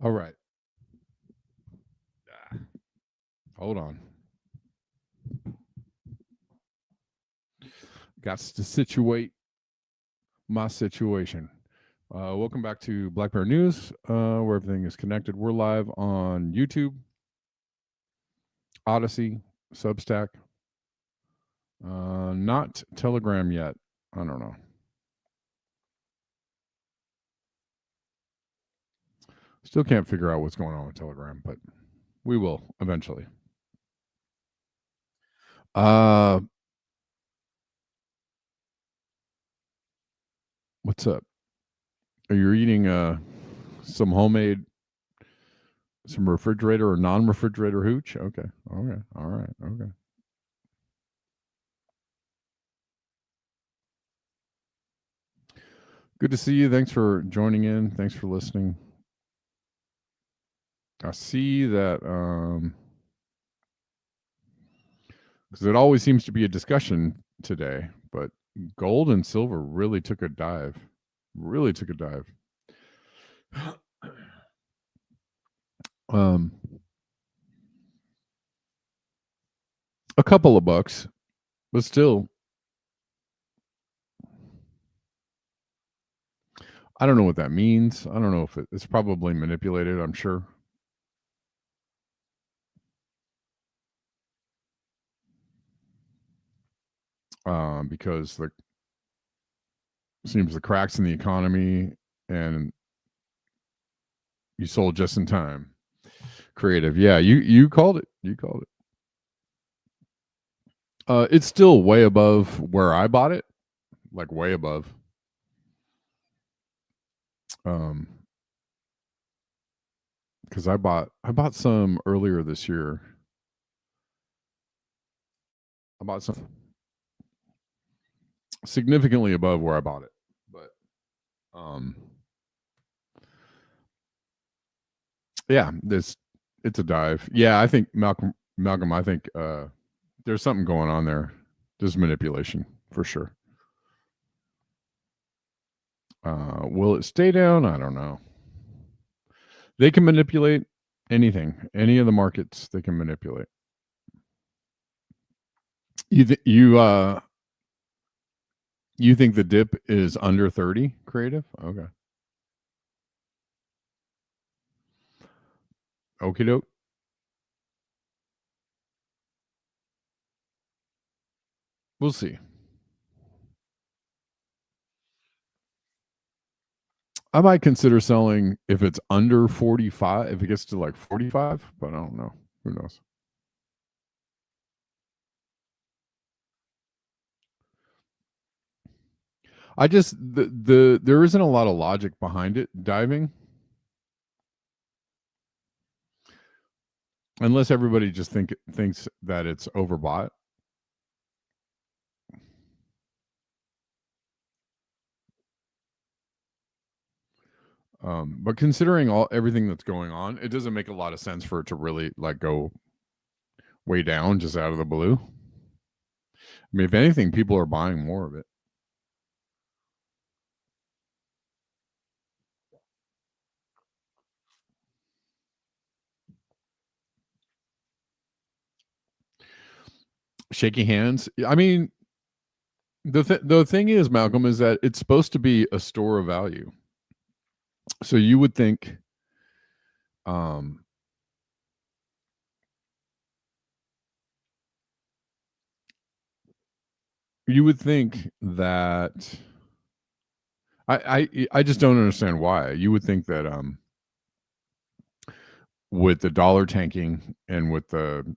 All right. Hold on. Got to situate my situation. Welcome back to Black Bear News, where everything is connected. We're live on YouTube, Odyssey, Substack. Not Telegram yet. I don't know. Still can't figure out what's going on with Telegram, but we will eventually. What's up? Are you eating some homemade, some refrigerator or non-refrigerator hooch? Okay. Okay. All right. Okay. Good to see you. Thanks for joining in. Thanks for listening. I see that because it always seems to be a discussion today, but gold and silver really took a dive. Really took a dive. A couple of bucks, but still, I don't know what that means. I don't know if it's probably manipulated, I'm sure. Because seems the cracks in the economy and you sold just in time. Creative. Yeah, you called it. You called it. It's still way above where I bought it. Like way above. Because I bought some earlier this year. I bought some significantly above where I bought it, but yeah, it's a dive. Yeah, I think Malcolm, I think there's something going on there. There's manipulation for sure. Will it stay down? I don't know. They can manipulate anything, any of the markets. They can manipulate. You think the dip is under 30? Creative? Okay. Okie doke. We'll see. I might consider selling if it's under 45, if it gets to like 45, but I don't know. Who knows? I just there isn't a lot of logic behind it diving. Unless everybody just thinks that it's overbought. But considering everything that's going on, it doesn't make a lot of sense for it to really like go way down just out of the blue. I mean, if anything, people are buying more of it. Shaky hands. I mean, the thing is, Malcolm, is that it's supposed to be a store of value. So you would think, that I just don't understand why. You would think that with the dollar tanking and with the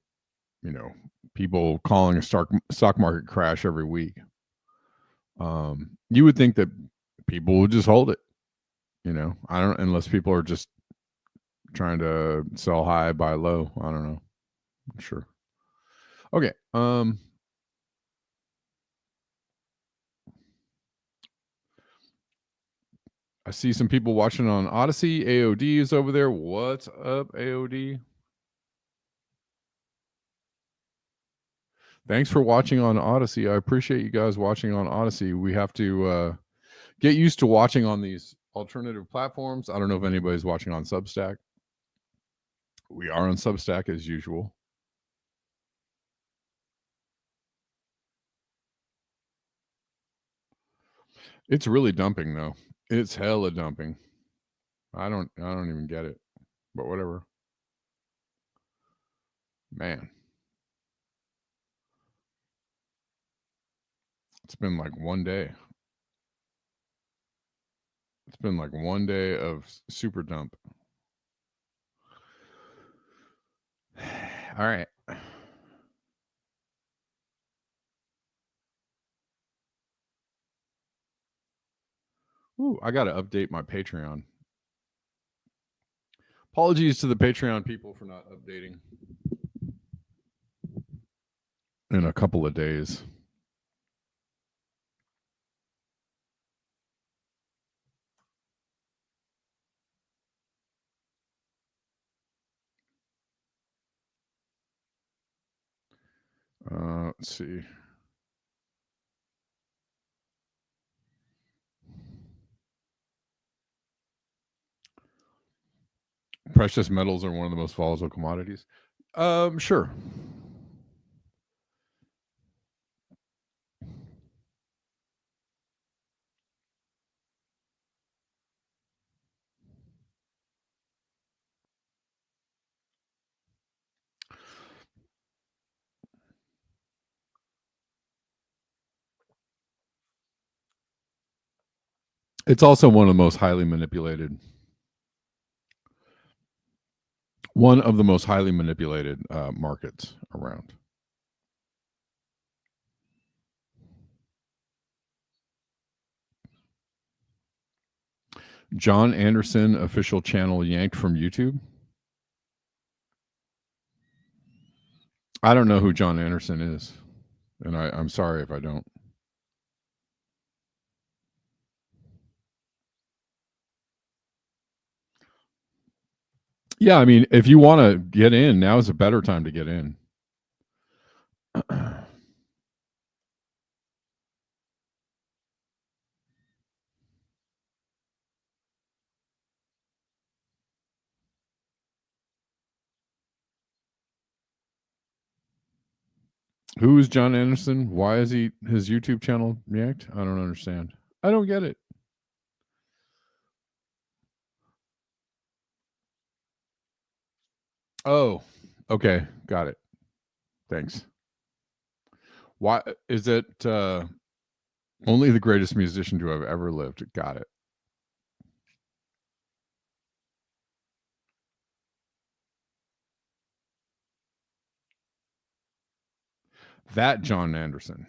people calling a stock market crash every week, you would think that people would just hold it. I don't, unless people are just trying to sell high, buy low. I don't know. Sure. Okay. I see some people watching on Odyssey. AOD is over there. What's up, AOD? Thanks for watching on Odyssey. I appreciate you guys watching on Odyssey. We have to get used to watching on these alternative platforms. I don't know if anybody's watching on Substack. We are on Substack as usual. It's really dumping though. It's hella dumping. I don't even get it. But whatever. Man. It's been like one day. It's been like one day of super dump. All right. Ooh, I got to update my Patreon. Apologies to the Patreon people for not updating in a couple of days. Let's see. Precious metals are one of the most volatile commodities. Sure. It's also one of the most highly manipulated. One of the most highly manipulated markets around. John Anderson official channel yanked from YouTube. I don't know who John Anderson is, and I'm sorry if I don't. Yeah, I mean, if you want to get in, now is a better time to get in. Who is John Anderson? Why is his YouTube channel yanked? I don't understand. I don't get it. Oh, okay, got it. Thanks. Why is it only the greatest musician to have ever lived? Got it. That John Anderson.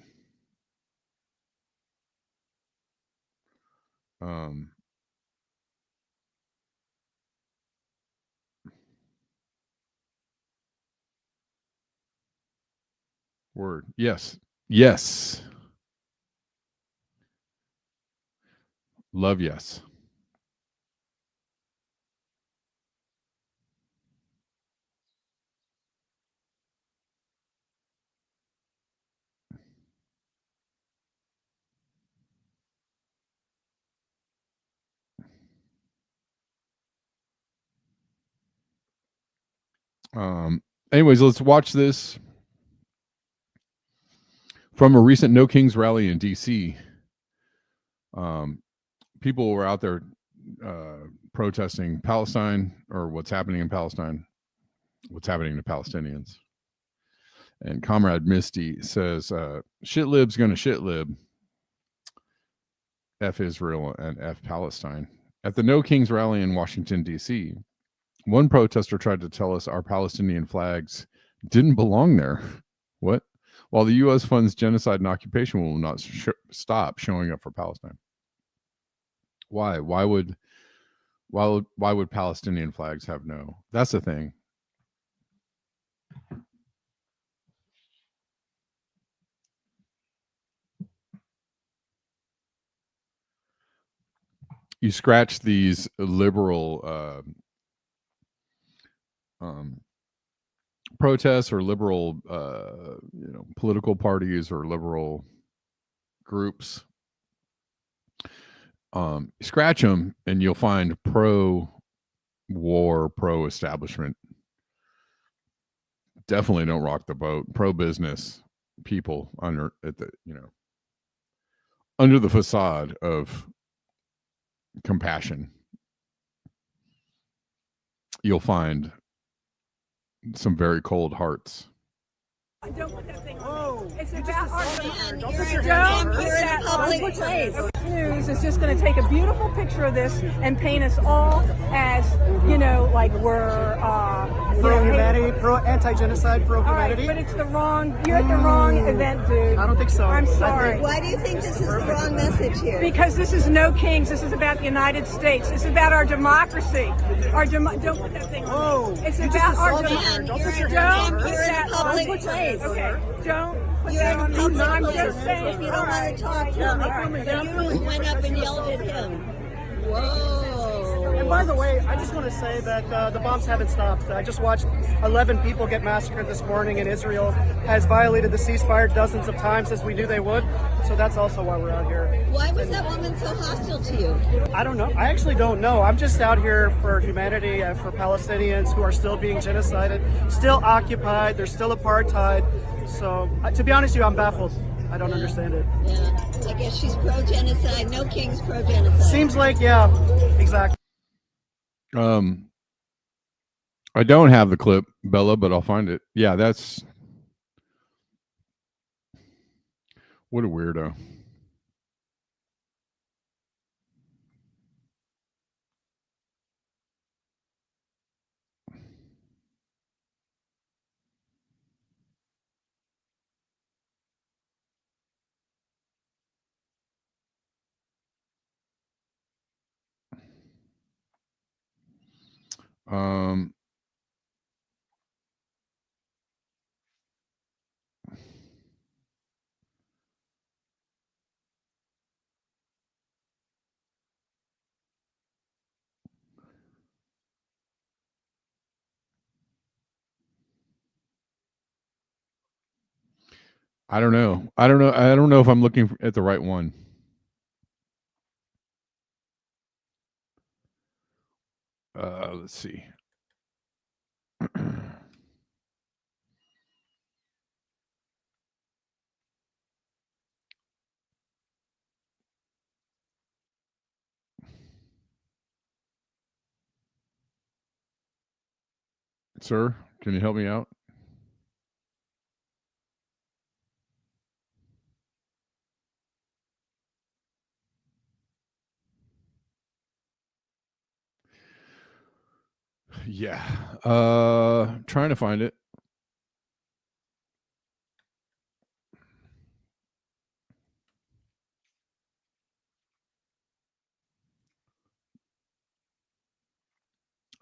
Word. Yes. Yes. Love yes. Anyways, let's watch this from a recent No Kings rally in DC. People were out there protesting Palestine, or what's happening in Palestine, what's happening to Palestinians. And Comrade Misty says, shit lib's gonna shit lib. F Israel and F Palestine. At the No Kings rally in Washington, D.C., one protester tried to tell us our Palestinian flags didn't belong there. What? While the U.S. funds genocide and occupation, will not stop showing up for Palestine. Why? Why would Palestinian flags have no? That's the thing. You scratch these liberal protests or liberal political parties or liberal groups, scratch them and you'll find pro-war, pro-establishment. Definitely don't rock the boat. Pro-business people under the facade of compassion, you'll find some very cold hearts. Don't put that thing on. It's about our don't put your hands on her. Public place. News is just going to take a beautiful picture of this and paint us all as, like we're pro-humanity, pro-anti-genocide, pro-humanity. Right, but it's the wrong. You're at the wrong event, dude. I don't think so. I'm sorry. Why do you think this is the wrong message here? Because this is No Kings. This is about the United States. It's about our democracy. Don't put that thing on. It's about our democracy. Don't put your hands on her. You're in a public place. Okay, don't put You're that in on a me. public I'm place. just saying. If you don't want to talk to me, but you went up and yelled at him. Whoa. And by the way, I just want to say that the bombs haven't stopped. I just watched 11 people get massacred this morning, and Israel has violated the ceasefire dozens of times, as we knew they would. So that's also why we're out here. Why was that woman so hostile to you? I don't know. I actually don't know. I'm just out here for humanity and for Palestinians who are still being genocided, still occupied. There's still apartheid. So to be honest with you, I'm baffled. I don't understand it. Yeah, I guess she's pro-genocide. No King's pro-genocide. Seems like, yeah, exactly. I don't have the clip, Bella, but I'll find it. Yeah, that's what a weirdo. I don't know. I don't know if I'm looking at the right one. Let's see. Sir, can you help me out? Yeah. Trying to find it.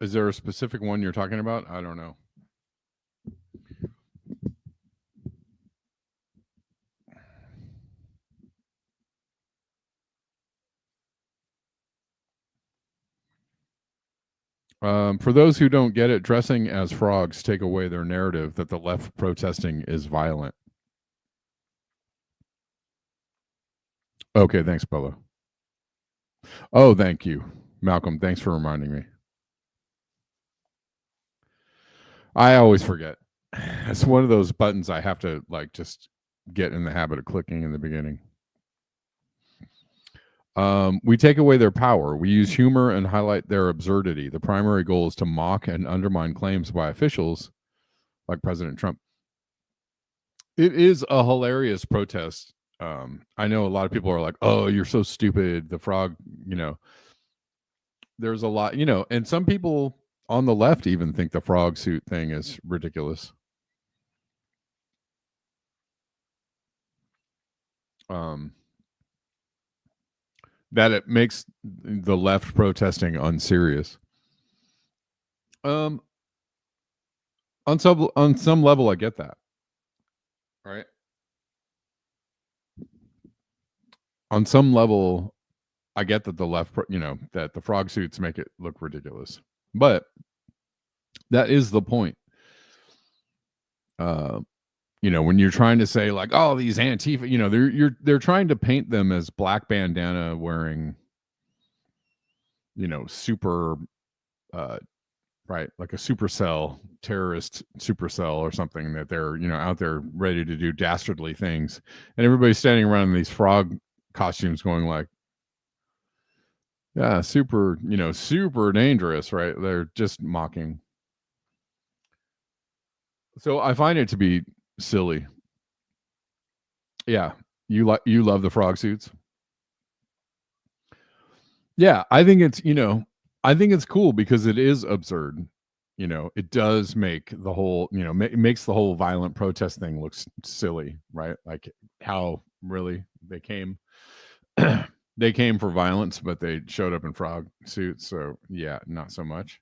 Is there a specific one you're talking about? I don't know. For those who don't get it, dressing as frogs take away their narrative that the left protesting is violent. Okay, thanks, Bella. Oh, thank you, Malcolm. Thanks for reminding me. I always forget. It's one of those buttons I have to like just get in the habit of clicking in the beginning. We take away their power. We use humor and highlight their absurdity. The primary goal is to mock and undermine claims by officials like President Trump. It is a hilarious protest. I know a lot of people are like, oh, you're so stupid. The frog, there's a lot, and some people on the left even think the frog suit thing is ridiculous. That it makes the left protesting unserious. On some level, I get that. Right. On some level, I get that the left, that the frog suits make it look ridiculous, but that is the point. When you're trying to say like, oh, these Antifa, they're trying to paint them as black bandana wearing, super, right, like a supercell terrorist supercell or something that they're out there ready to do dastardly things, and everybody's standing around in these frog costumes going like, yeah, super dangerous, right? They're just mocking. So I find it to be silly. Yeah, you love the frog suits. Yeah, I think it's cool because it is absurd. It does make the whole, makes the whole violent protest thing look silly, right? Like how really they came they came for violence, but they showed up in frog suits. So yeah, not so much.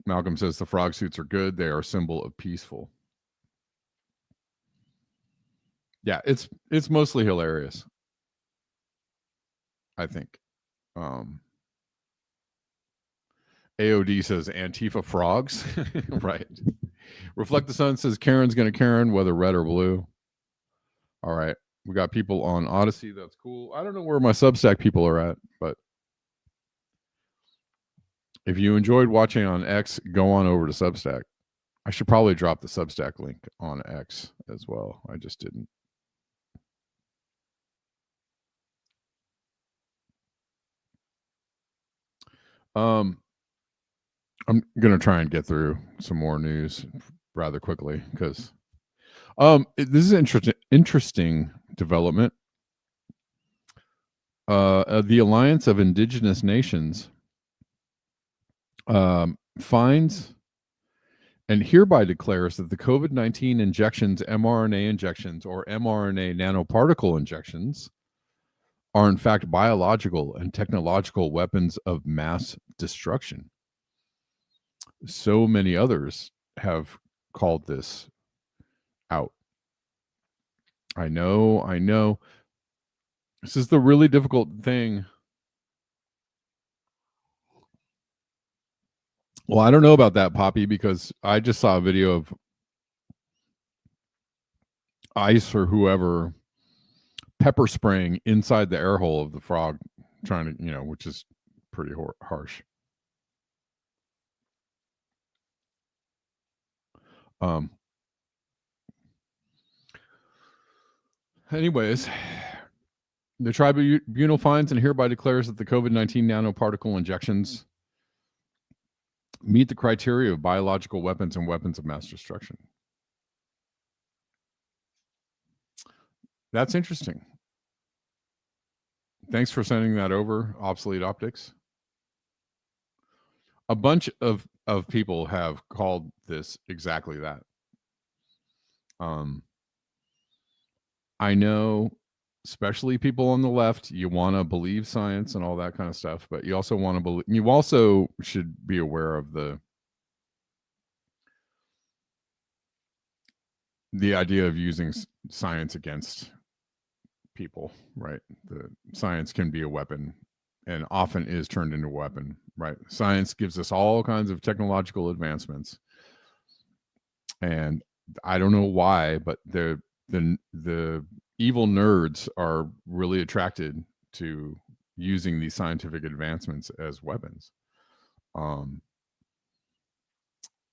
Malcolm says the frog suits are good. They are a symbol of peaceful. Yeah, it's mostly hilarious, I think. AOD says Antifa frogs. Right. Reflect the Sun says Karen's gonna Karen, whether red or blue. All right. We got people on Odyssey. That's cool. I don't know where my Substack people are at, but if you enjoyed watching on X, go on over to Substack. I should probably drop the Substack link on X as well. I just didn't. I'm going to try and get through some more news rather quickly because this is an interesting development. The Alliance of Indigenous Nations finds and hereby declares that the COVID-19 injections, mRNA injections, or mRNA nanoparticle injections are in fact biological and technological weapons of mass destruction. So many others have called this out. I know. This is the really difficult thing. Well, I don't know about that, Poppy, because I just saw a video of ICE or whoever pepper spraying inside the air hole of the frog, trying to, which is pretty harsh. Anyways, the tribunal finds and hereby declares that the COVID-19 nanoparticle injections meet the criteria of biological weapons and weapons of mass destruction. That's interesting. Thanks for sending that over, Obsolete Optics. A bunch of people have called this exactly that. I know, especially people on the left, you want to believe science and all that kind of stuff, but you also want to believe, you also should be aware of the idea of using science against people, right? The science can be a weapon and often is turned into a weapon, right? Science gives us all kinds of technological advancements. And I don't know why, but the evil nerds are really attracted to using these scientific advancements as weapons. And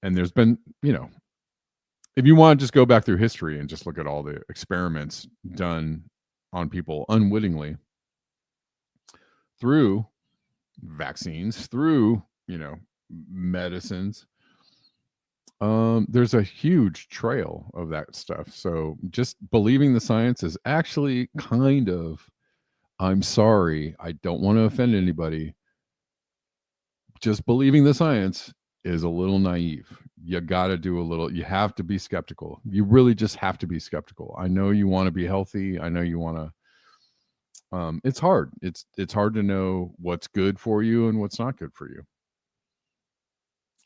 there's been, if you want to just go back through history and just look at all the experiments done on people unwittingly through vaccines, through, medicines, there's a huge trail of that stuff. So just believing the science is actually kind of, I'm sorry, I don't want to offend anybody. Just believing the science is a little naive. You got to do a little, you have to be skeptical. You really just have to be skeptical. I know you want to be healthy. I know you want to, it's hard. It's hard to know what's good for you and what's not good for you.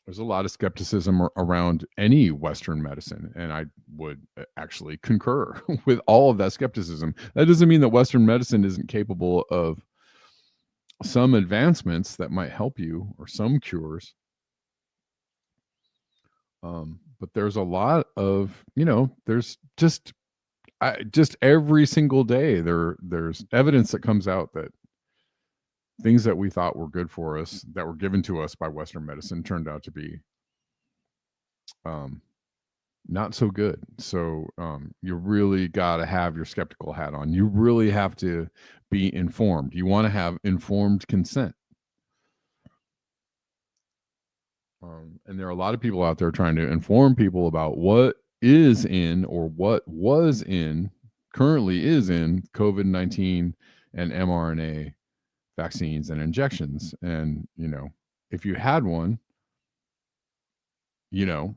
There's a lot of skepticism around any Western medicine, and I would actually concur with all of that skepticism. That doesn't mean that Western medicine isn't capable of some advancements that might help you or some cures. But there's a lot of, there's just every single day there's evidence that comes out that things that we thought were good for us, that were given to us by Western medicine, turned out to be not so good. So you really got to have your skeptical hat on. You really have to be informed. You want to have informed consent. And there are a lot of people out there trying to inform people about what is in, or what was in, currently is in COVID-19 and mRNA vaccines and injections. And, if you had one, you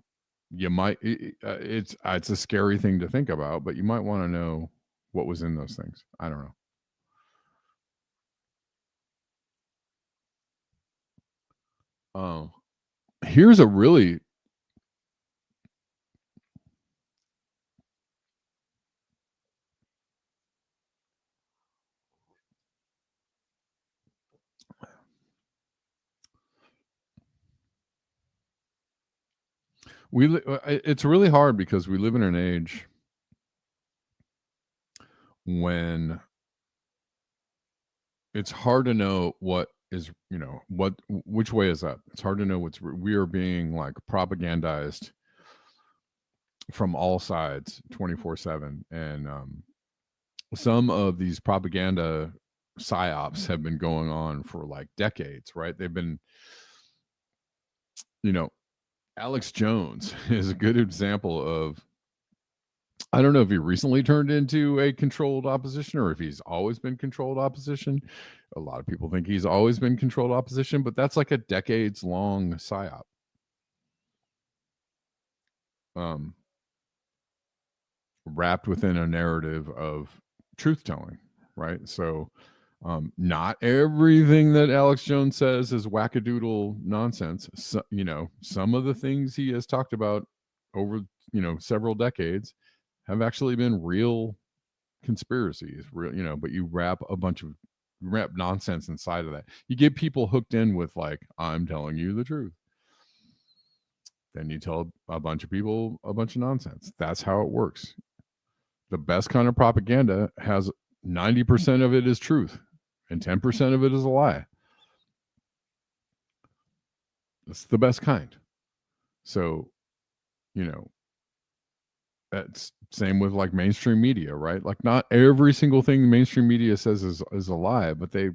might, it's a scary thing to think about, but you might want to know what was in those things. I don't know. Here's a really it's really hard because we live in an age when it's hard to know what is, which way is up. It's hard to know we are being like propagandized from all sides 24/7. And some of these propaganda psyops have been going on for like decades, right? They've been, Alex Jones is a good example of, I don't know if he recently turned into a controlled opposition or if he's always been controlled opposition. A lot of people think he's always been controlled opposition, but that's like a decades long psyop. Wrapped within a narrative of truth telling, right? So not everything that Alex Jones says is wackadoodle nonsense. So, some of the things he has talked about over, several decades have actually been real conspiracies, real, but you wrap nonsense inside of that. You get people hooked in with like, I'm telling you the truth. Then you tell a bunch of people a bunch of nonsense. That's how it works. The best kind of propaganda has 90% of it is truth and 10% of it is a lie. That's the best kind. So, that's same with like mainstream media, right? Like not every single thing mainstream media says is a lie, but they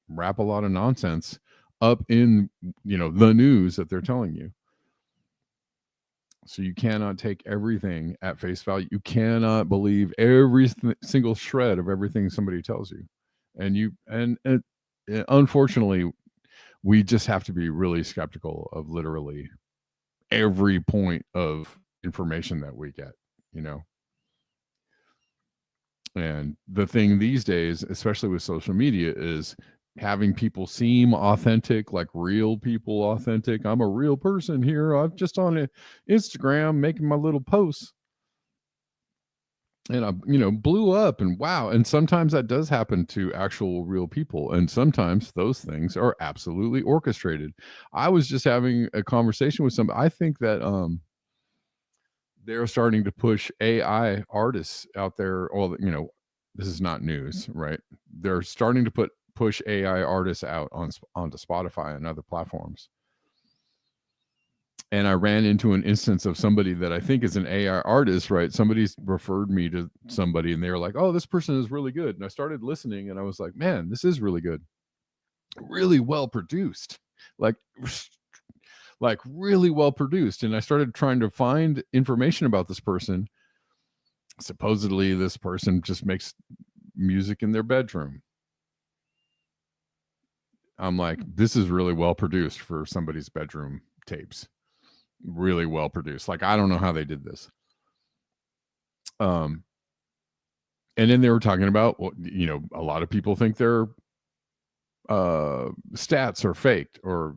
wrap a lot of nonsense up in, the news that they're telling you. So you cannot take everything at face value. You cannot believe every single shred of everything somebody tells you. And unfortunately, we just have to be really skeptical of literally every point of information that we get, And the thing these days, especially with social media, is having people seem authentic, like real people authentic. I'm a real person here. I'm just on Instagram making my little posts. And I, blew up, and wow. And sometimes that does happen to actual real people. And sometimes those things are absolutely orchestrated. I was just having a conversation with somebody. I think that they're starting to push AI artists out there. Well, this is not news, right? They're starting to push AI artists out onto Spotify and other platforms. And I ran into an instance of somebody that I think is an AI artist, right? Somebody's referred me to somebody, and they were like, "Oh, this person is really good." And I started listening, and I was like, "Man, this is really good, really well produced, like really well produced." And I started trying to find information about this person. Supposedly, this person just makes music in their bedroom. I'm like, this is really well produced for somebody's bedroom tapes. Really well produced. Like, I don't know how they did this. And then they were talking about, well, a lot of people think their stats are faked, or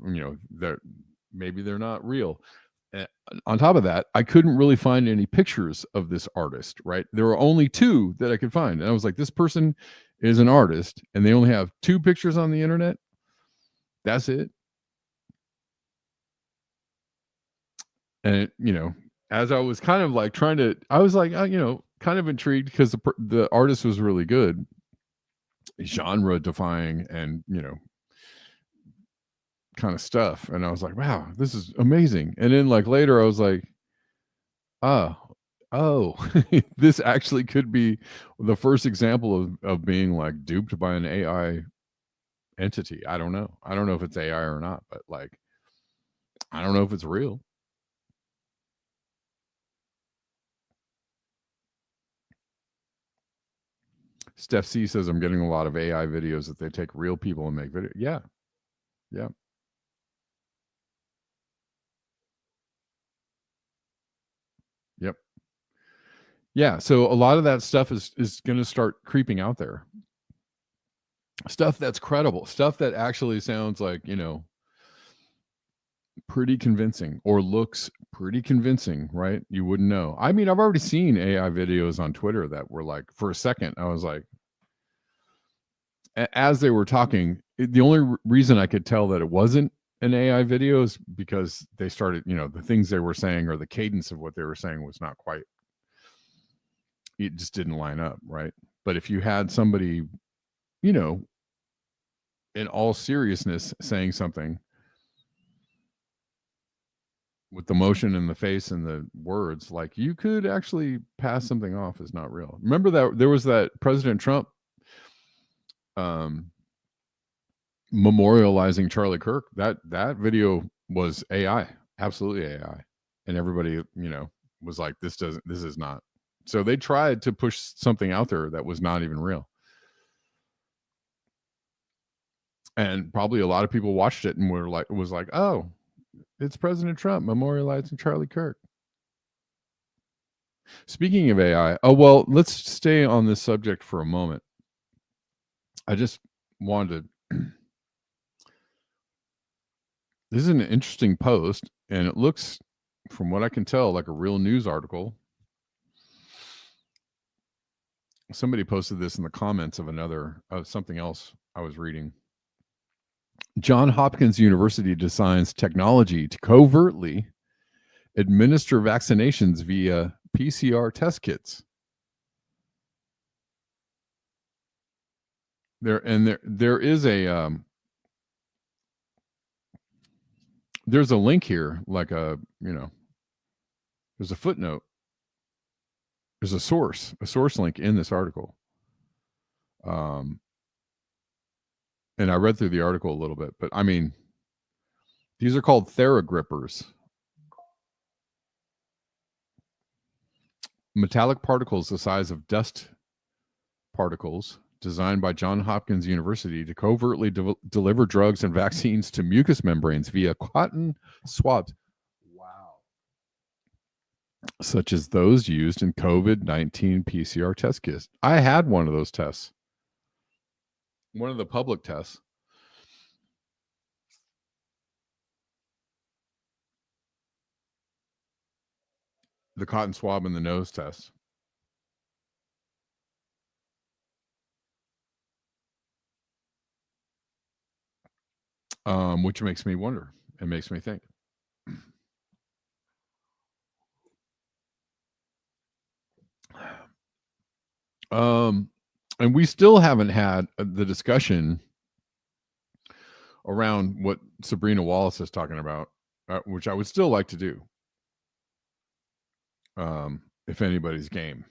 maybe they're not real. On top of that, I couldn't really find any pictures of this artist, right? There were only 2 that I could find. And I was like, this person is an artist, and they only have 2 pictures on the internet. That's it. And, as I was kind of like I was like, kind of intrigued, because the artist was really good, genre defying, and, kind of stuff. And I was like, wow, this is amazing. And then like later I was like, oh, this actually could be the first example of being like duped by an AI entity. I don't know if it's AI or not, but like, I don't know if it's real. Steph C says, I'm getting a lot of AI videos that they take real people and make video. Yeah. Yep. Yeah. So a lot of that stuff is going to start creeping out there. Stuff that's credible, stuff that actually sounds like, pretty convincing, or looks pretty convincing, right? You wouldn't know. I mean, I've already seen AI videos on Twitter that were like, for a second, I was like, as they were talking, the only reason I could tell that it wasn't an AI video is because they started, the things they were saying, or the cadence of what they were saying was not quite, it just didn't line up, right? But if you had somebody, in all seriousness saying something with the motion in the face and the words, like, you could actually pass something off as not real. Remember that there was that President Trump memorializing Charlie Kirk. That video was AI, absolutely AI, and everybody was like, this is not. So they tried to push something out there that was not even real, and probably a lot of people watched it and was like, oh, it's President Trump memorializing Charlie Kirk. Speaking of AI, well, let's stay on this subject for a moment. I just wanted to. This is an interesting post, and it looks, from what I can tell, like a real news article. Somebody posted this in the comments of something else I was reading. Johns Hopkins University designs technology to covertly administer vaccinations via PCR test kits. There is a there's a link here, like there's a footnote. There's a source link in this article. And I read through the article a little bit, but I mean, These are called Theragrippers. Metallic particles the size of dust particles designed by Johns Hopkins University to covertly deliver drugs and vaccines to mucous membranes via cotton swabs. Wow. Such as those used in COVID-19 PCR test kits. I had one of those tests. One of the public tests. The cotton swab and the nose test. Which makes me wonder. It makes me think. And we still haven't had the discussion around what Sabrina Wallace is talking about, which I would still like to do. If anybody's game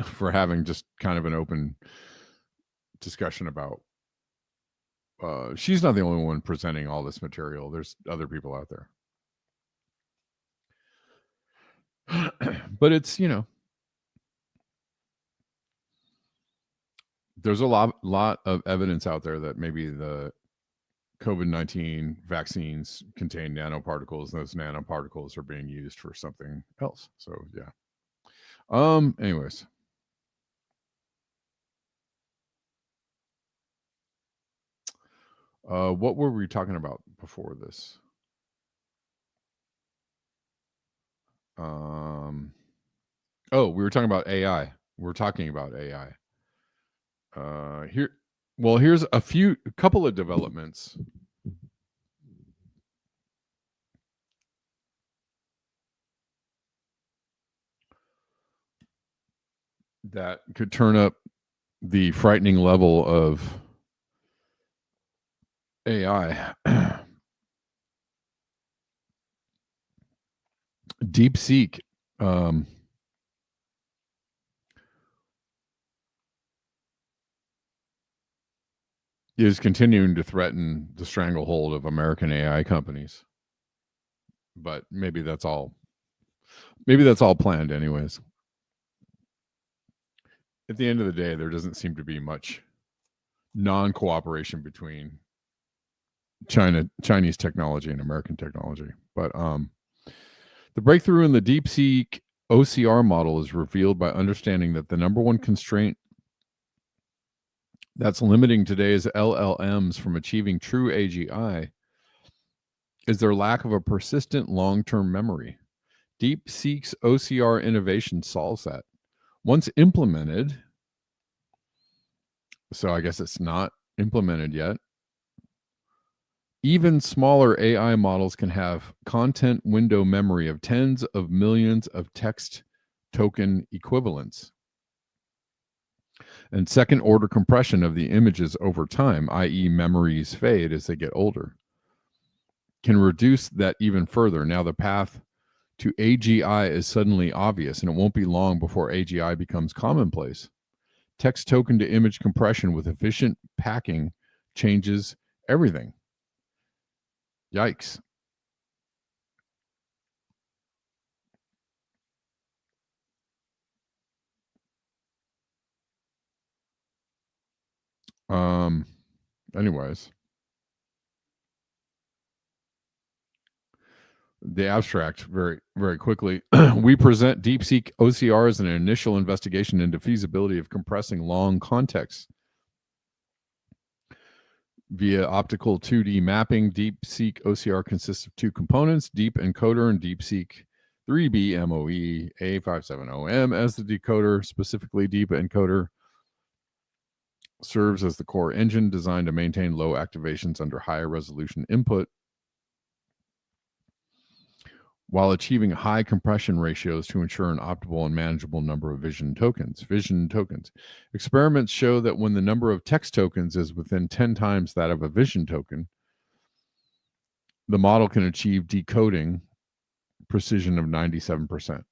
for having just kind of an open discussion about, she's not the only one presenting all this material. There's other people out there. But it's, there's a lot of evidence out there that maybe the COVID-19 vaccines contain nanoparticles, and those nanoparticles are being used for something else. So yeah. Anyways. What were we talking about before this? Oh, we were talking about AI. We're talking about AI. Here's a couple of developments that could turn up the frightening level of AI. Deepseek is continuing to threaten the stranglehold of American AI companies. But maybe that's all planned anyways. At the end of the day, there doesn't seem to be much non-cooperation between Chinese technology and American technology. But the breakthrough in the Deepseek OCR model is revealed by understanding that the number one constraint that's limiting today's LLMs from achieving true AGI is their lack of a persistent long-term memory. Deepseek's OCR innovation solves that. Once implemented, so I guess it's not implemented yet, even smaller AI models can have content window memory of tens of millions of text token equivalents. And second order compression of the images over time, i.e. memories fade as they get older, can reduce that even further. Now the path to AGI is suddenly obvious, and it won't be long before AGI becomes commonplace. Text token to image compression with efficient packing changes everything. Yikes. Anyways, the abstract very, very quickly. We present Deepseek OCR as an initial investigation into feasibility of compressing long contexts via optical 2D mapping. Deepseek OCR consists of two components, Deep Encoder and Deepseek 3B MOE A570M as the decoder. Specifically, Deep Encoder serves as the core engine designed to maintain low activations under higher resolution input while achieving high compression ratios to ensure an optimal and manageable number of vision tokens. Experiments show that when the number of text tokens is within 10 times that of a vision token, the model can achieve decoding precision of 97%,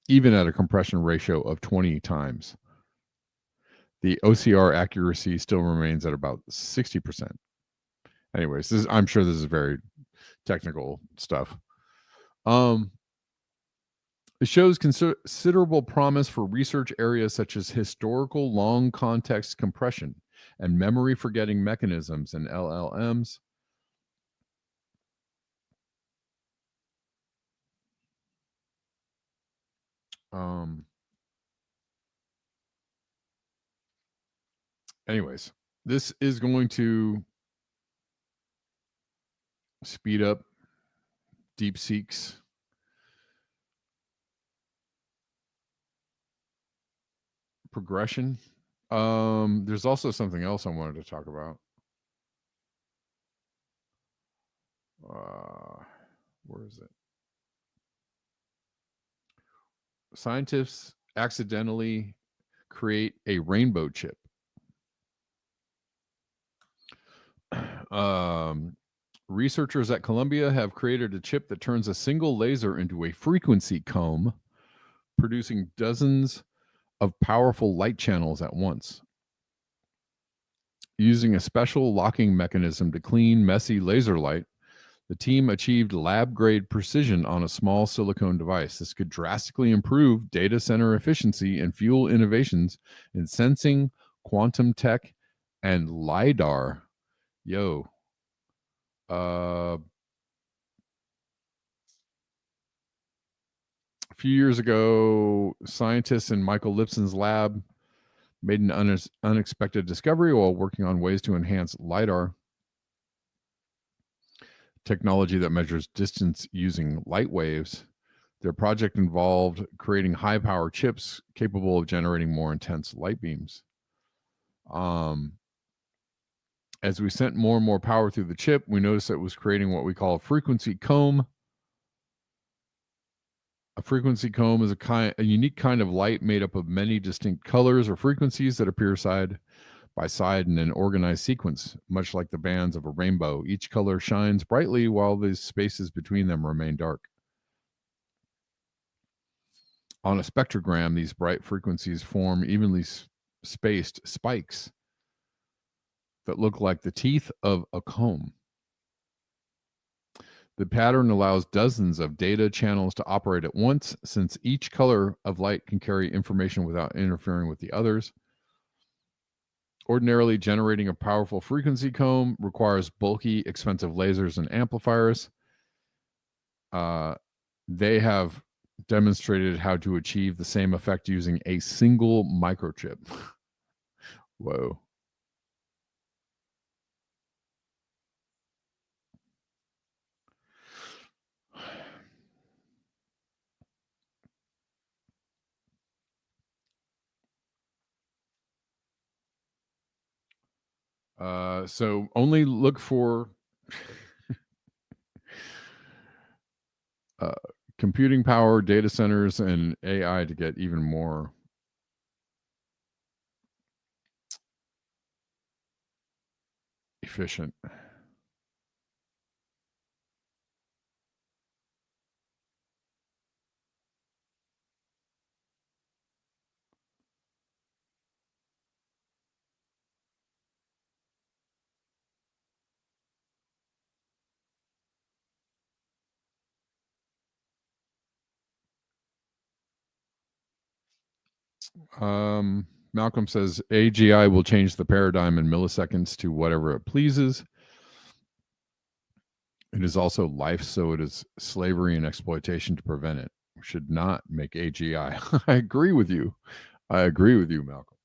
even at a compression ratio of 20 times. The OCR accuracy still remains at about 60%. Anyways, I'm sure this is very technical stuff. It shows considerable promise for research areas such as historical long context compression and memory forgetting mechanisms in LLMs. Anyways, this is going to speed up Deepseek's progression. There's also something else I wanted to talk about. Where is it? Scientists accidentally create a rainbow chip. Researchers at Columbia have created a chip that turns a single laser into a frequency comb, producing dozens of powerful light channels at once. Using a special locking mechanism to clean messy laser light, the team achieved lab-grade precision on a small silicone device. This could drastically improve data center efficiency and fuel innovations in sensing, quantum tech, and LiDAR. A few years ago, scientists in Michael Lipson's lab made an unexpected discovery while working on ways to enhance LiDAR technology that measures distance using light waves. Their project involved creating high-power chips capable of generating more intense light beams. As we sent more and more power through the chip, we noticed that it was creating what we call a frequency comb. A frequency comb is a unique kind of light made up of many distinct colors or frequencies that appear side by side in an organized sequence, much like the bands of a rainbow. Each color shines brightly while the spaces between them remain dark. On a spectrogram, these bright frequencies form evenly spaced spikes that look like the teeth of a comb. The pattern allows dozens of data channels to operate at once, since each color of light can carry information without interfering with the others. Ordinarily, generating a powerful frequency comb requires bulky, expensive lasers and amplifiers. They have demonstrated how to achieve the same effect using a single microchip. Whoa. So only look for computing power, data centers, and AI to get even more efficient. Malcolm says AGI will change the paradigm in milliseconds to whatever it pleases. It is also life, so it is slavery and exploitation to prevent it. We should not make AGI. I agree with you. Malcolm.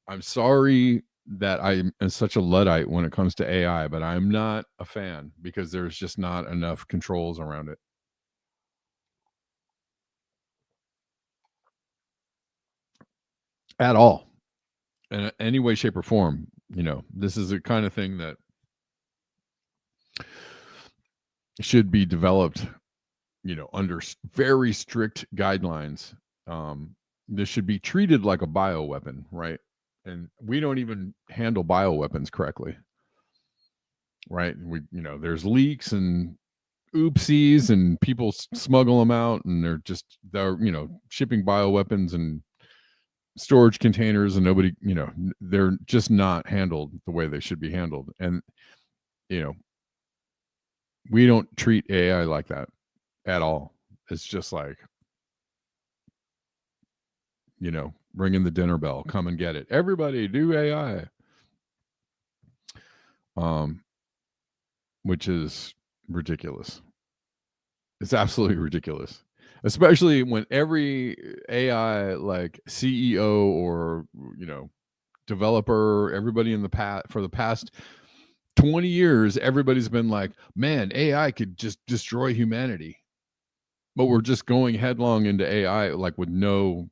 I'm sorry that I'm such a Luddite when it comes to AI, but I'm not a fan because there's just not enough controls around it. At all. In any way, shape, or form. This is the kind of thing that should be developed, under very strict guidelines. This should be treated like a bioweapon, right? And we don't even handle bioweapons correctly, right? There's leaks and oopsies, and people smuggle them out, and they're shipping bioweapons and storage containers, and nobody, they're just not handled the way they should be handled. And we don't treat AI like that at all. It's just like, ringing the dinner bell, come and get it. Everybody do AI. Which is ridiculous. It's absolutely ridiculous. Especially when every AI like CEO or, developer, everybody in the past for the past 20 years, everybody's been like, man, AI could just destroy humanity. But we're just going headlong into AI like with no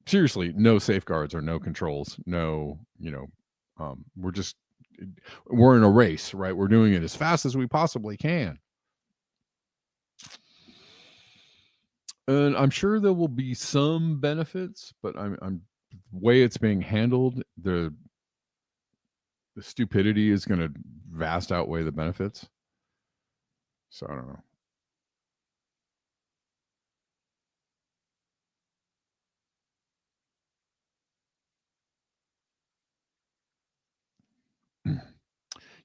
seriously, no safeguards or no controls, no, we're in a race, right? We're doing it as fast as we possibly can. And I'm sure there will be some benefits, but I'm the way it's being handled, the stupidity is going to vast outweigh the benefits. So I don't know.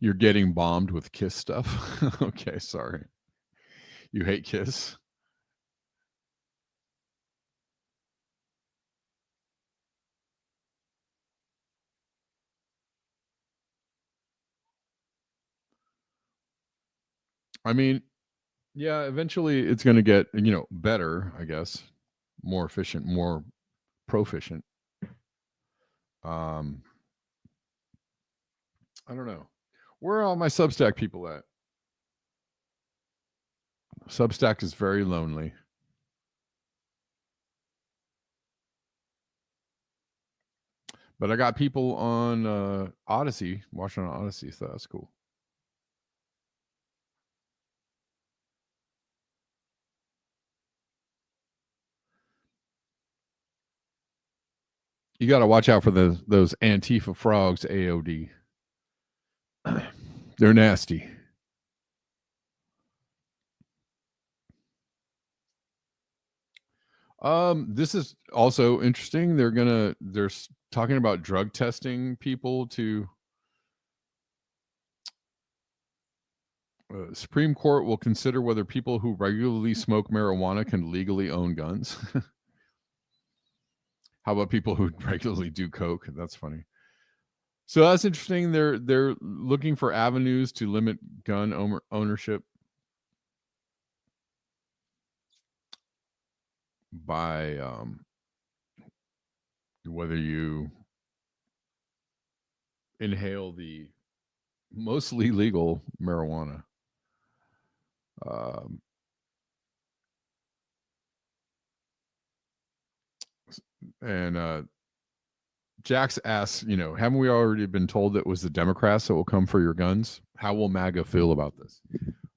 You're getting bombed with Kiss stuff. Okay, sorry. You hate Kiss? I mean, yeah, eventually it's going to get, better, I guess, more efficient, more proficient. I don't know. Where are all my Substack people at? Substack is very lonely. But I got people on Odyssey, watching on Odyssey, so that's cool. You got to watch out for those Antifa frogs, AOD. They're nasty. This is also interesting. They're talking about drug testing people to Supreme Court will consider whether people who regularly smoke marijuana can legally own guns. How about people who regularly do coke? That's funny. So that's interesting. They're looking for avenues to limit gun ownership by whether you inhale the mostly legal marijuana. And Jax asks, haven't we already been told that it was the Democrats that will come for your guns? How will MAGA feel about this?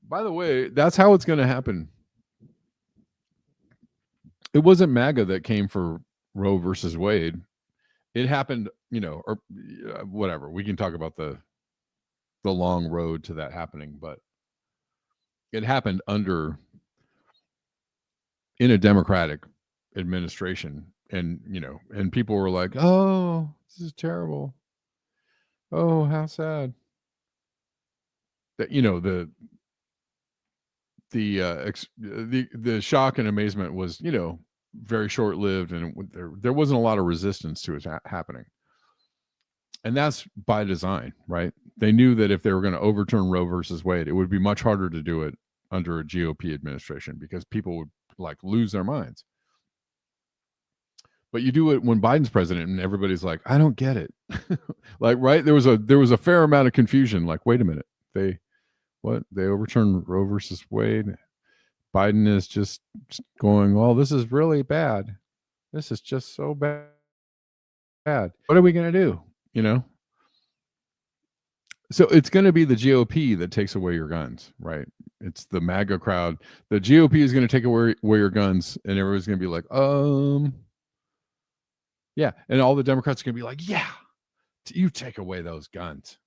By the way, that's how it's going to happen. It wasn't MAGA that came for Roe versus Wade. It happened, or whatever. We can talk about the long road to that happening, but it happened in a Democratic administration. And, and people were like, oh, this is terrible. Oh, how sad. That, the shock and amazement was, very short-lived, and there wasn't a lot of resistance to it happening. And that's by design, right? They knew that if they were going to overturn Roe versus Wade, it would be much harder to do it under a GOP administration because people would lose their minds. But you do it when Biden's president and everybody's like, I don't get it. Right? There was a fair amount of confusion. Wait a minute. They overturned Roe versus Wade. Biden is just going, well, this is really bad. This is just so bad. What are we going to do? So it's going to be the GOP that takes away your guns, right? It's the MAGA crowd. The GOP is going to take away your guns, and everyone's going to be like, yeah. And all the Democrats are going to be like, yeah, you take away those guns.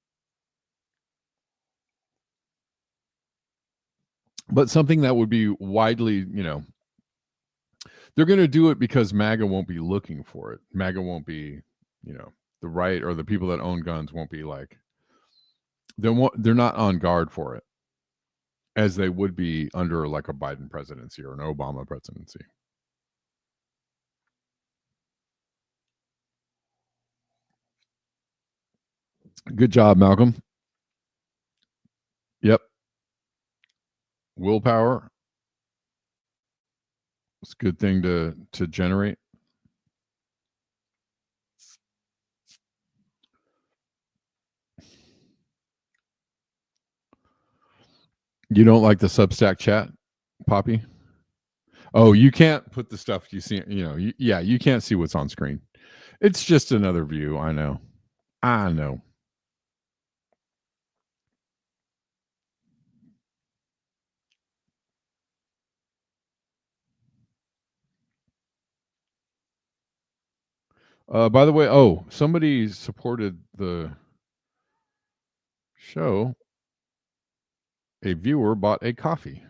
But something that would be widely, they're going to do it because MAGA won't be looking for it. MAGA won't be, the right or the people that own guns won't be like, they're not on guard for it, as they would be under like a Biden presidency or an Obama presidency. Good job, Malcolm. Yep. Willpower. It's a good thing to generate. You don't like the Substack chat, Poppy? Oh, you can't put the stuff you see. You can't see what's on screen. It's just another view. I know. By the way, somebody supported the show. A viewer bought a coffee.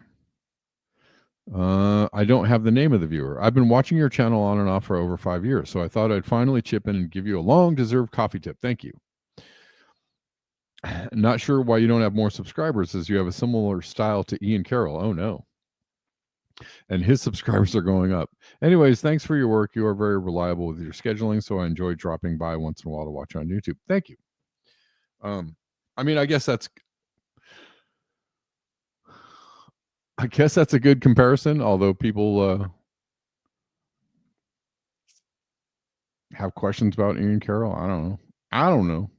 I don't have the name of the viewer. I've been watching your channel on and off for over 5 years, so I thought I'd finally chip in and give you a long-deserved coffee tip. Thank you. Not sure why you don't have more subscribers, as you have a similar style to Ian Carroll. Oh, no. And his subscribers are going up. Anyways, thanks for your work. You are very reliable with your scheduling, so I enjoy dropping by once in a while to watch on YouTube. Thank you. I guess that's a good comparison, although people have questions about Ian Carroll. I don't know.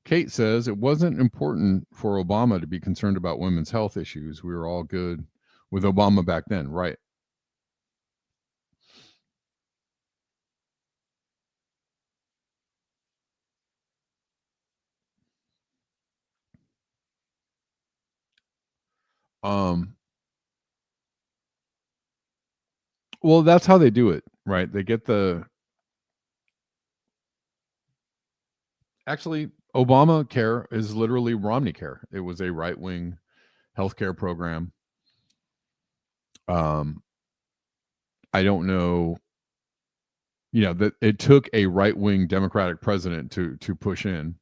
Kate says it wasn't important for Obama to be concerned about women's health issues. We were all good with Obama back then, right? Well, that's how they do it, right? They get actually, Obamacare is literally Romney Care. It was a right-wing healthcare program. I don't know, that it took a right-wing Democratic president to push in.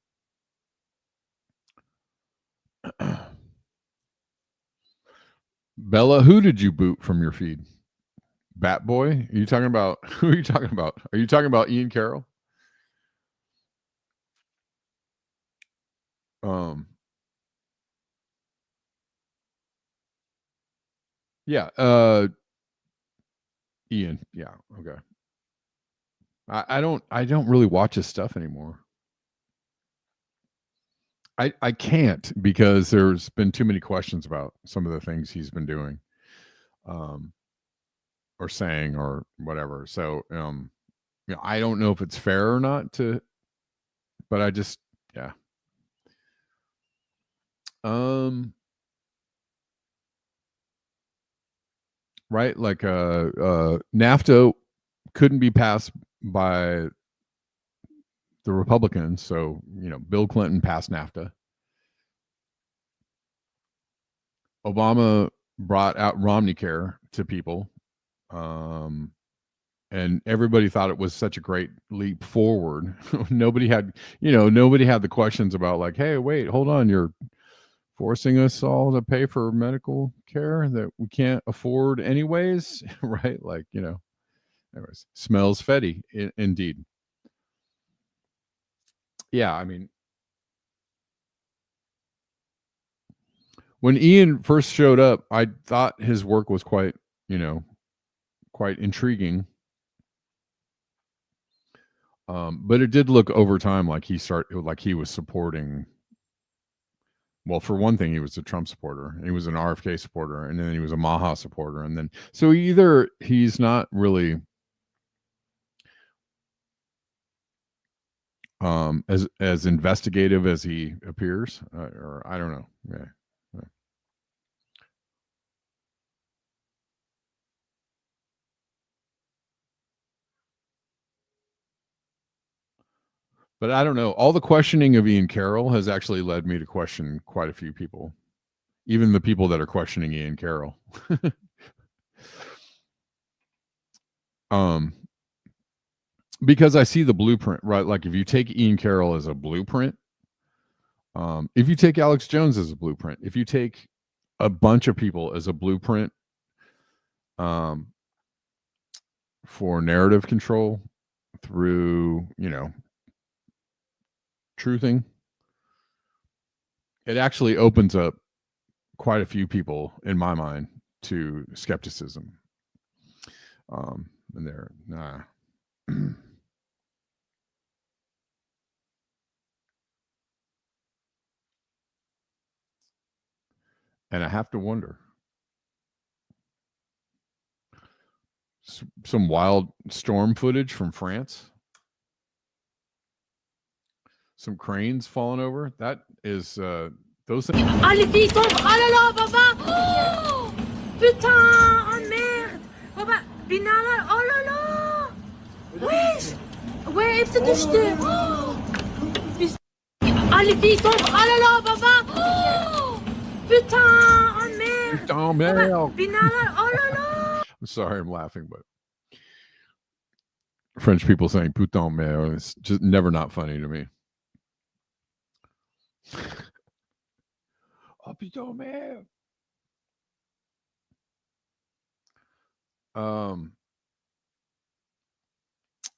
Bella, who did you boot from your feed? Bat Boy? Are you talking about? Who are you talking about? Are you talking about Ian Carroll? Yeah. Ian. Yeah. Okay. I don't really watch his stuff anymore. I can't, because there's been too many questions about some of the things he's been doing, or saying or whatever. So, I don't know if it's fair or not but I just, yeah. Right. Like, NAFTA couldn't be passed by the Republicans. So, Bill Clinton passed NAFTA. Obama brought out Romney Care to people. And everybody thought it was such a great leap forward. Nobody had the questions about, like, hey, wait, hold on, you're forcing us all to pay for medical care that we can't afford anyways, right? Like, anyways, smells fetty, indeed. Yeah, when Ian first showed up, I thought his work was quite intriguing. But it did look over time like he was supporting. Well, for one thing, he was a Trump supporter, he was an RFK supporter, and then he was a Maha supporter, and then so either he's not really as investigative as he appears, or I don't know. Yeah. But I don't know. All the questioning of Ian Carroll has actually led me to question quite a few people, even the people that are questioning Ian Carroll. Because I see the blueprint, right? Like, if you take Ian Carroll as a blueprint, If you take Alex Jones as a blueprint, if you take a bunch of people as a blueprint for narrative control through, truthing, it actually opens up quite a few people, in my mind, to skepticism. And they're and I have to wonder. Some wild storm footage from France. Some cranes falling over. That is those things. Ah, les filles tombent! Oh là là, papa! Oh! Putain! Oh merde! Papa, binara! Oh là là! Wesh! Ouais, heeft het dus de... Oh! Ah, les filles tombent! Oh là là, papa! Oh! Putain! Oh merde! Putain, merde! Papa, binara! Oh là là! I'm sorry, I'm laughing, but French people saying "putain merde" is just never not funny to me. Oh, putain merde!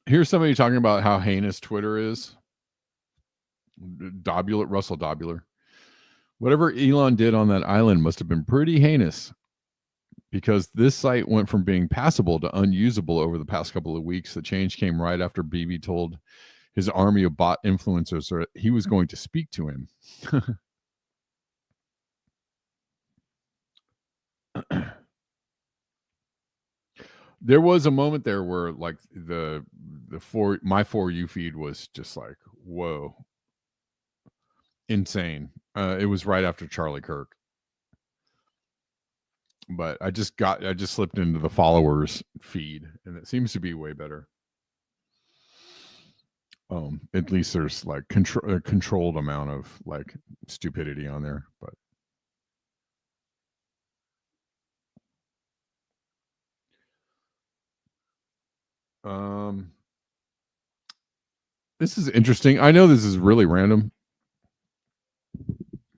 Here's somebody talking about how heinous Twitter is. Russell Dobular. Whatever Elon did on that island must have been pretty heinous, because this site went from being passable to unusable over the past couple of weeks. The change came right after Bibi told his army of bot influencers that he was going to speak to him. There was a moment there where like my For You feed was just like, whoa, insane. It was right after Charlie Kirk. But I just slipped into the followers feed, and it seems to be way better. At least there's like a controlled amount of like stupidity on there, but this is interesting. I know this is really random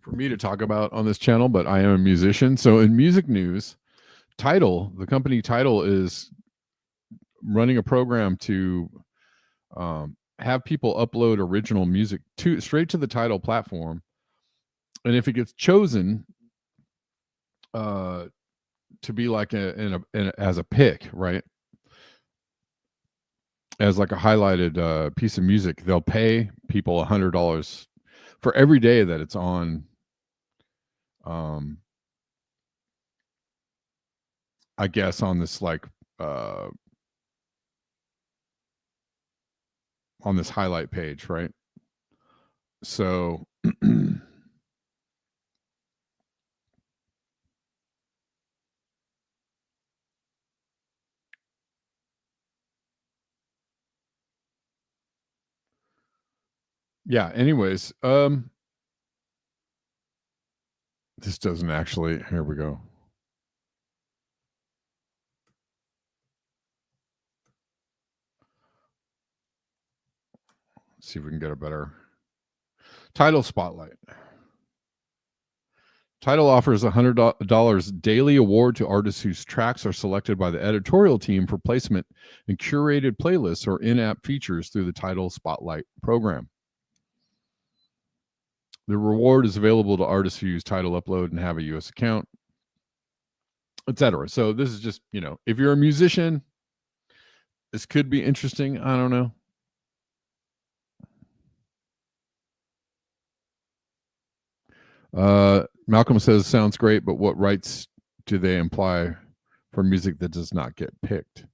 for me to talk about on this channel, but I am a musician. So in music news, the company Tidal is running a program to have people upload original music straight to the Tidal platform. And if it gets chosen to be like as a pick, right? As like a highlighted piece of music, they'll pay people $100 for every day that it's on. I guess on this like on this highlight page, right? So yeah, anyways, this doesn't actually, here we go. Let's see if we can get a better Tidal spotlight. Tidal offers $100 daily award to artists whose tracks are selected by the editorial team for placement in curated playlists or in-app features through the Tidal Spotlight program. The reward is available to artists who use Tidal Upload and have a U.S. account, etc. So this is just, if you're a musician, this could be interesting. I don't know. Malcolm says, sounds great, but what rights do they imply for music that does not get picked?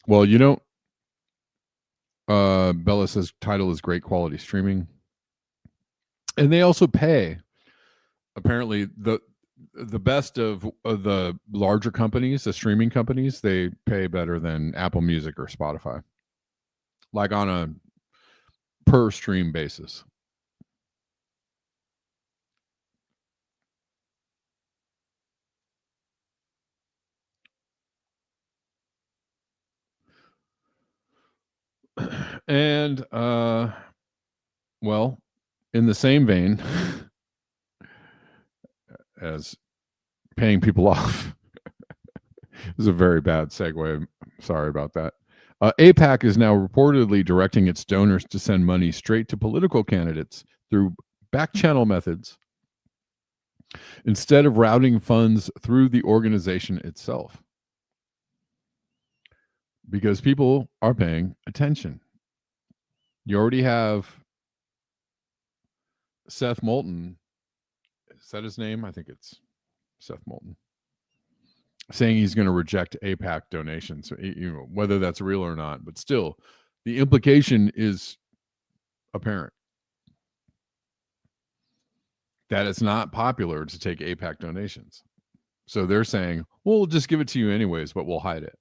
Well, Bella says Tidal is great quality streaming. And they also pay, apparently, the best of the larger companies, the streaming companies, they pay better than Apple Music or Spotify, like on a per stream basis. And well, in the same vein as paying people off, this is a very bad segue. I'm sorry about that. AIPAC is now reportedly directing its donors to send money straight to political candidates through back channel methods instead of routing funds through the organization itself, because people are paying attention. You already have Seth Moulton. Is that his name? I think it's Seth Moulton, saying he's going to reject AIPAC donations, whether that's real or not. But still, the implication is apparent that it's not popular to take AIPAC donations. So they're saying, well, we'll just give it to you anyways, but we'll hide it.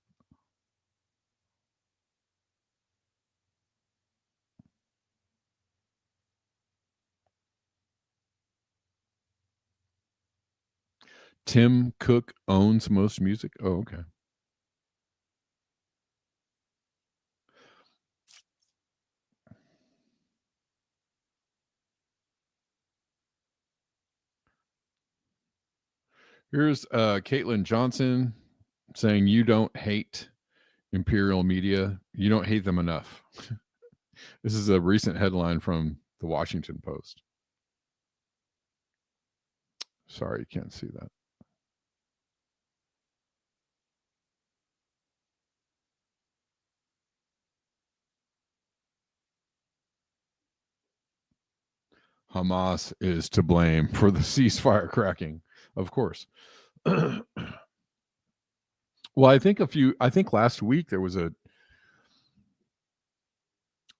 Tim Cook owns most music. Oh, okay. Here's Caitlin Johnson saying, you don't hate Imperial Media. You don't hate them enough. This is a recent headline from the Washington Post. Sorry, you can't see that. Hamas is to blame for the ceasefire cracking, of course. Well, I think last week there was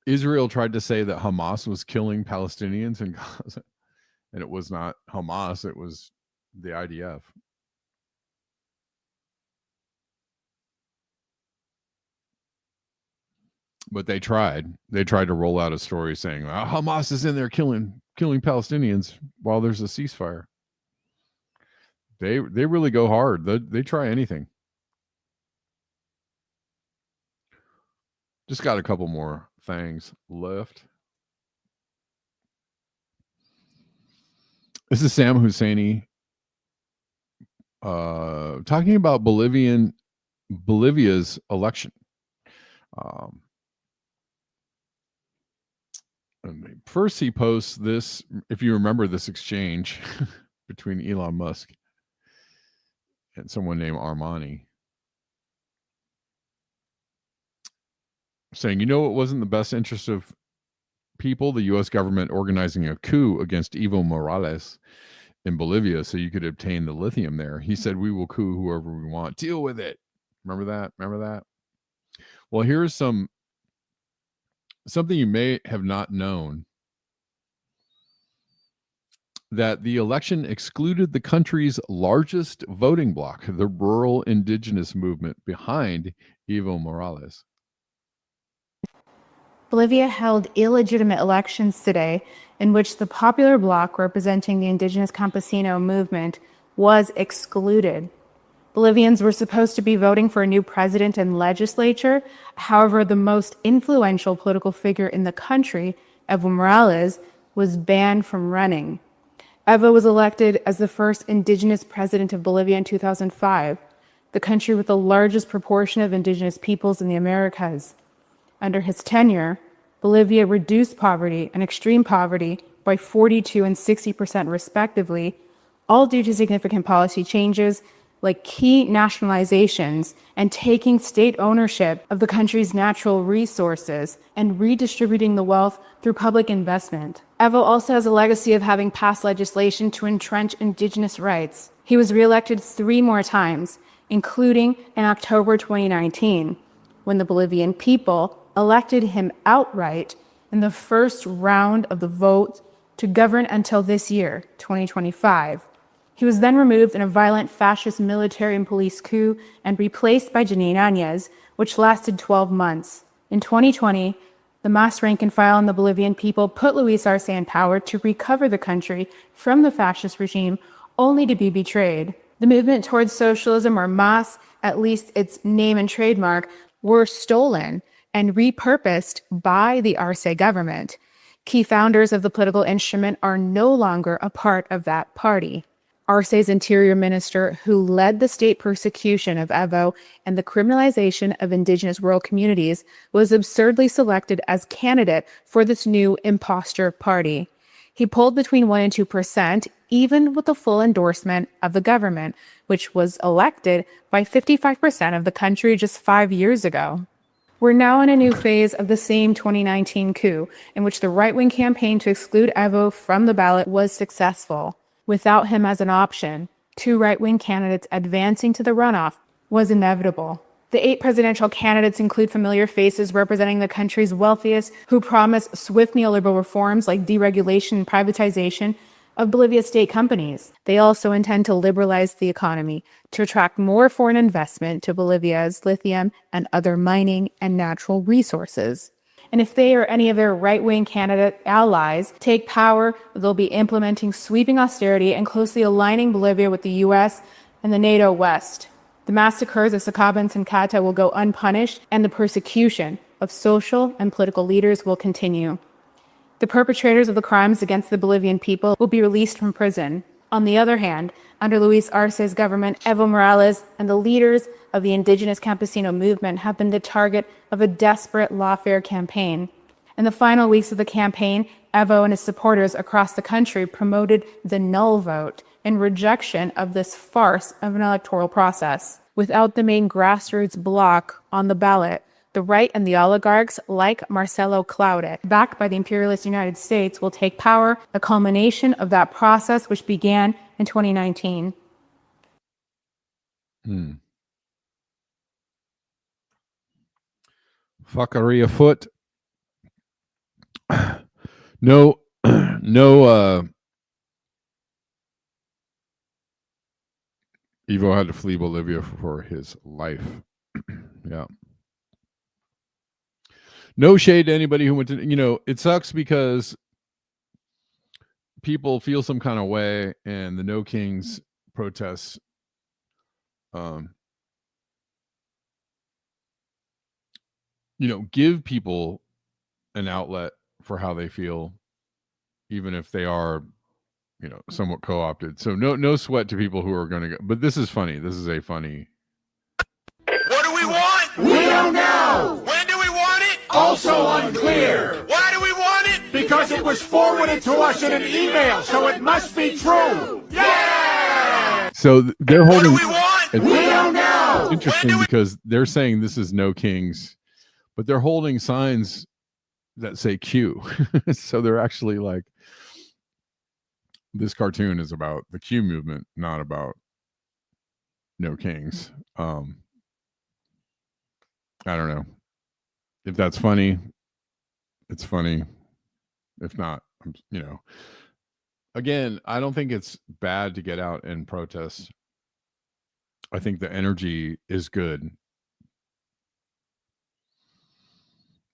Israel tried to say that Hamas was killing Palestinians in Gaza, and it was not Hamas, it was the IDF. But they tried to roll out a story saying Hamas is in there killing Palestinians while there's a ceasefire. They really go hard. They try anything. Just got a couple more things left. This is Sam Husseini talking about Bolivia's election. First, he posts this, if you remember this exchange between Elon Musk and someone named Armani, saying, it wasn't the best interest of people, the U.S. government organizing a coup against Evo Morales in Bolivia so you could obtain the lithium there. He said, we will coup whoever we want. Deal with it. Remember that? Well, here's something you may have not known, that the election excluded the country's largest voting bloc, the rural indigenous movement behind Evo Morales. Bolivia held illegitimate elections today in which the popular bloc representing the indigenous campesino movement was excluded. Bolivians were supposed to be voting for a new president and legislature. However, the most influential political figure in the country, Evo Morales, was banned from running. Evo was elected as the first indigenous president of Bolivia in 2005, the country with the largest proportion of indigenous peoples in the Americas. Under his tenure, Bolivia reduced poverty and extreme poverty by 42% and 60% respectively, all due to significant policy changes like key nationalizations and taking state ownership of the country's natural resources and redistributing the wealth through public investment. Evo also has a legacy of having passed legislation to entrench indigenous rights. He was reelected 3 more times, including in October 2019, when the Bolivian people elected him outright in the first round of the vote to govern until this year, 2025. He was then removed in a violent fascist military and police coup and replaced by Janine Áñez, which lasted 12 months. In 2020, the mass rank and file in the Bolivian people put Luis Arce in power to recover the country from the fascist regime, only to be betrayed. The movement towards socialism, or MAS, at least its name and trademark, were stolen and repurposed by the Arce government. Key founders of the political instrument are no longer a part of that party. Arce's interior minister, who led the state persecution of Evo and the criminalization of indigenous rural communities, was absurdly selected as candidate for this new imposter party. He polled between 1% and 2%, even with the full endorsement of the government, which was elected by 55% of the country just 5 years ago. We're now in a new phase of the same 2019 coup, in which the right-wing campaign to exclude Evo from the ballot was successful. Without him as an option, 2 right-wing candidates advancing to the runoff was inevitable. The 8 presidential candidates include familiar faces representing the country's wealthiest who promise swift neoliberal reforms like deregulation and privatization of Bolivia's state companies. They also intend to liberalize the economy to attract more foreign investment to Bolivia's lithium and other mining and natural resources. And if they or any of their right-wing candidate allies take power, they'll be implementing sweeping austerity and closely aligning Bolivia with the US and the NATO West. The massacres of Sacaba and Sancata will go unpunished, and the persecution of social and political leaders will continue. The perpetrators of the crimes against the Bolivian people will be released from prison. On the other hand, under Luis Arce's government, Evo Morales and the leaders of the indigenous campesino movement have been the target of a desperate lawfare campaign. In the final weeks of the campaign, Evo and his supporters across the country promoted the null vote in rejection of this farce of an electoral process. Without the main grassroots bloc on the ballot, the right and the oligarchs, like Marcelo Claude, backed by the imperialist United States, will take power, a culmination of that process which began in 2019. Fuckery afoot. No, Evo had to flee Bolivia for his life. Yeah. No shade to anybody who went to, it sucks because people feel some kind of way, and the No Kings protests, give people an outlet for how they feel, even if they are, somewhat co-opted. So no sweat to people who are going to go. But this is funny. This is a funny. What do we want? We don't know. When do we want it? Also unclear. Why do we want it? Because it was forwarded to us in an email, so it must be true. Yeah! So they're holding. What do we want? We don't know. It's interesting because they're saying this is No Kings, but they're holding signs that say Q. So they're actually like, this cartoon is about the Q movement, not about No Kings. I don't know if that's funny. It's funny. If not, again, I don't think it's bad to get out and protest. I think the energy is good.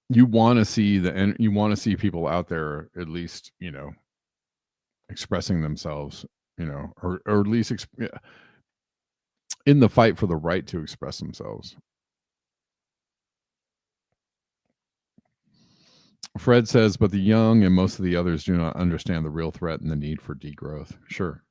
You want to see people out there at least, expressing themselves, or at least in the fight for the right to express themselves. Fred says, but the young and most of the others do not understand the real threat and the need for degrowth. Sure.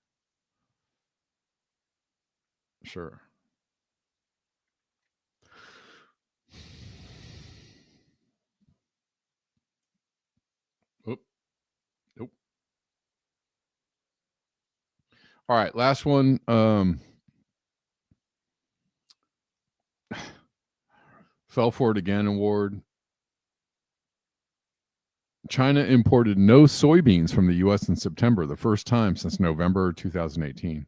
Nope. All right, last one. Fell for it again award. China imported no soybeans from the U.S. in September, the first time since November 2018.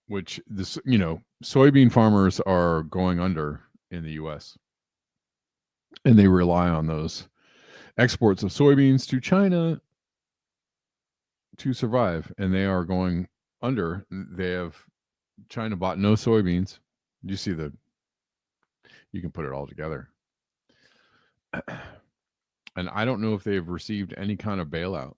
Which this, soybean farmers are going under in the U.S. and they rely on those exports of soybeans to China to survive, and they are going under. China bought no soybeans. You see you can put it all together. And I don't know if they've received any kind of bailout.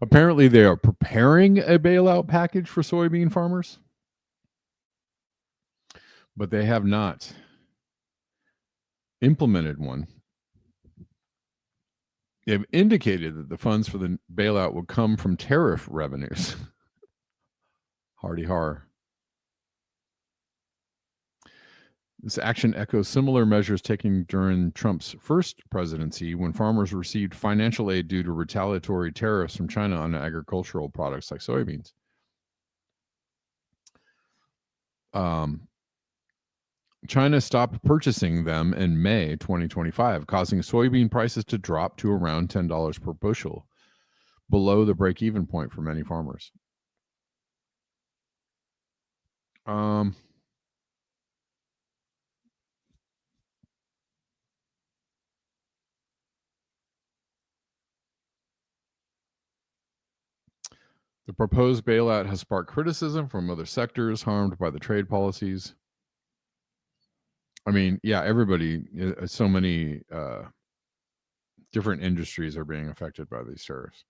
Apparently, they are preparing a bailout package for soybean farmers, but they have not implemented one. They've indicated that the funds for the bailout will come from tariff revenues. Hardy har. This action echoes similar measures taken during Trump's first presidency when farmers received financial aid due to retaliatory tariffs from China on agricultural products like soybeans. China stopped purchasing them in May 2025, causing soybean prices to drop to around $10 per bushel, below the break-even point for many farmers. The proposed bailout has sparked criticism from other sectors harmed by the trade policies. I mean, yeah, everybody, so many different industries are being affected by these tariffs.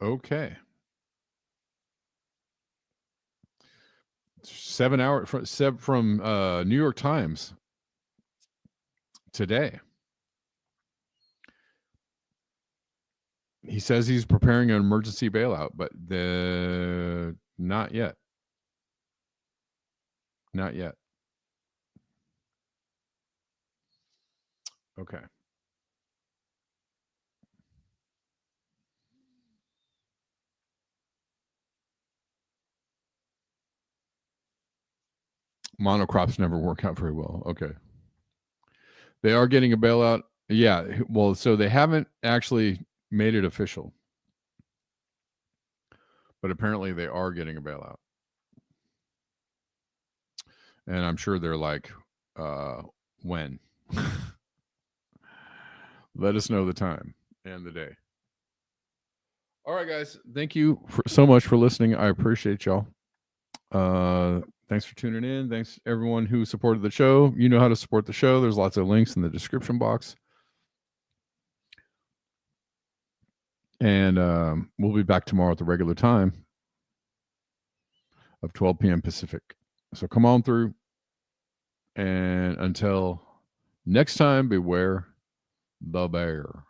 Okay. 7 hours from New York Times today. He says he's preparing an emergency bailout, but not yet. Not yet. Okay. Monocrops never work out very well. Okay. They are getting a bailout. Yeah. Well, so they haven't actually made it official, but apparently they are getting a bailout. And I'm sure they're like, when? Let us know the time and the day. All right, guys. Thank you so much for listening. I appreciate y'all. Thanks for tuning in. Thanks everyone who supported the show. You know how to support the show. There's lots of links in the description box. And we'll be back tomorrow at the regular time of 12 p.m. Pacific. So come on through. And until next time, beware the bear.